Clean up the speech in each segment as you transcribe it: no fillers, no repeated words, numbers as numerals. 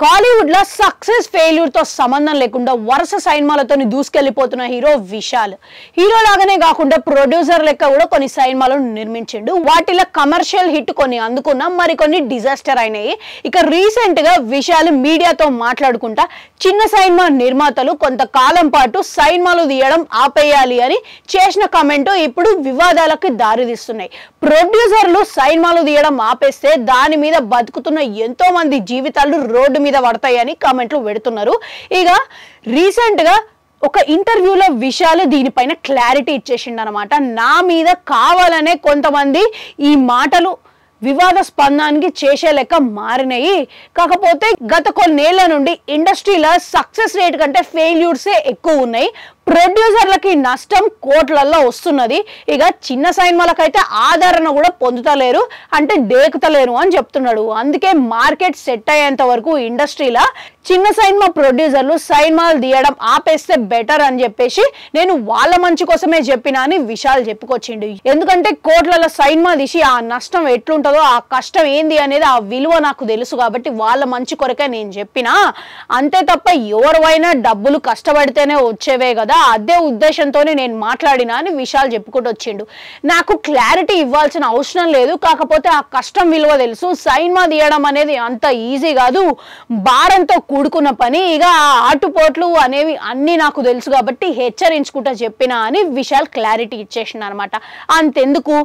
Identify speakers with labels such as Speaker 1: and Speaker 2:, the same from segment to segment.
Speaker 1: కాలీవుడ్ లో success failure తో సంబంధం లేకుండా వరుస సినిమాలతో దూసుకెళ్లిపోతున్న హీరో విశాల్. హీరో లాగానే కాకుండా ప్రొడ్యూసర్ లెక్క కూడా కొన్ని సినిమాలను నిర్మించిండు. వాటిలో కమర్షియల్ హిట్ కొన్ని అందుకున్నా, మరికొన్ని డిజాస్టర్ అయినాయి. ఇక రీసెంట్ గా విశాల్ మీడియాతో మాట్లాడుకుంటా చిన్న సినిమా నిర్మాతలు కొంతకాలం పాటు సినిమాలు తీయడం ఆపేయాలి అని చేసిన కామెంట్ ఇప్పుడు వివాదాలకు దారితీస్తున్నాయి. ప్రొడ్యూసర్లు సినిమాలు తీయడం ఆపేస్తే దాని మీద బతుకుతున్న ఎంతో మంది జీవితాలు రోడ్డు మీద పడతాయని కామెంట్లు పెడుతున్నారు. ఇక రీసెంట్ గా ఒక ఇంటర్వ్యూలో విశాల్ దీనిపైన క్లారిటీ ఇచ్చేసిండు అనమాట. నా మీద కావాలనే కొంతమంది ఈ మాటలు వివాదాస్పందానికి చేసే లెక్క మారినాయి. కాకపోతే గత కొన్నేళ్ల నుండి ఇండస్ట్రీలో సక్సెస్ రేట్ కంటే ఫెయిల్యూర్సే ఎక్కువ ఉన్నాయి. ప్రొడ్యూసర్లకి నష్టం కోట్లల్లో వస్తున్నది. ఇక చిన్న సినిమాలకైతే ఆదరణ కూడా పొందుతలేరు, అంటే దేకుతలేరు అని చెప్తున్నాడు. అందుకే మార్కెట్ సెట్ అయ్యేంత వరకు ఇండస్ట్రీలో చిన్న సినిమా ప్రొడ్యూసర్లు సినిమాలు తీయడం ఆపేస్తే బెటర్ అని చెప్పేసి నేను వాళ్ళ మంచి కోసమే చెప్పినా అని విశాల్ చెప్పుకొచ్చిండు. ఎందుకంటే కోట్లలో సినిమా తీసి ఆ నష్టం ఎట్లుంటుందో, ఆ కష్టం ఏంది అనేది ఆ విలువ నాకు తెలుసు కాబట్టి వాళ్ళ మంచి కొరకే నేను చెప్పినా. అంతే తప్ప ఎవరైనా డబ్బులు కష్టపడితేనే వచ్చేవే కదా, అదే ఉద్దేశంతోనే నేను మాట్లాడినా అని విశాల్ చెప్పుకుంటూ వచ్చిండు. నాకు క్లారిటీ ఇవ్వాల్సిన అవసరం లేదు, కాకపోతే ఆ కష్టం విలువ తెలుసు. సినిమా తీయడం అనేది అంత ఈజీ కాదు, భారంతో కూడుకున్న పని. ఇక ఆ ఆటుపోట్లు అనేవి అన్ని నాకు తెలుసు కాబట్టి హెచ్చరించుకుంటా చెప్పినా అని విశాల్ క్లారిటీ ఇచ్చేసిండు అనమాట. అంతెందుకు,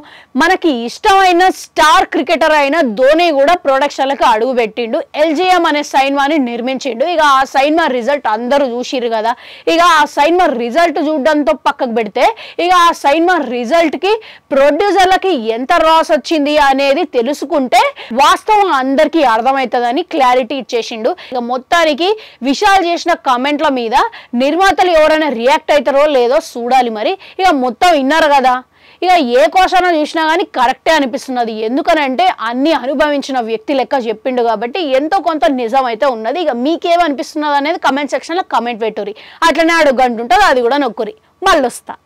Speaker 1: మనకి ఇష్టమైన స్టార్ క్రికెటర్ అయిన ధోని కూడా ప్రొడక్షన్లకు అడుగు పెట్టిండు. ఎల్జిఎం అనే సినిమాని నిర్మించిండు. ఇక ఆ సినిమా రిజల్ట్ అందరూ చూసిరు కదా. ఇక ఆ సినిమా రిజల్ట్ చూడడంతో పక్కకు పెడితే ఇక ఆ సినిమా రిజల్ట్ కి ప్రొడ్యూసర్లకి ఎంత లాస్ వచ్చింది అనేది తెలుసుకుంటే వాస్తవం అందరికీ అర్థమవుతుందని క్లారిటీ ఇచ్చేసిండు. ఇక మొత్తానికి విశాల్ చేసిన కామెంట్ల మీద నిర్మాతలు ఎవరైనా రియాక్ట్ అవుతారో లేదో చూడాలి. మరి ఇక మొత్తం విన్నారు కదా. ఇక ఏ కోశాన చూసినా కానీ కరెక్టే అనిపిస్తున్నది. ఎందుకనంటే అన్ని అనుభవించిన వ్యక్తి లెక్క చెప్పిండు కాబట్టి ఎంతో కొంత నిజం అయితే ఉన్నది. ఇక మీకేమనిపిస్తున్నది అనేది కమెంట్ సెక్షన్లో కమెంట్ పెట్టుర్రి. అట్లనే అడుగంటుంటుంది, అది కూడా నొక్కురి. మళ్ళొస్తా.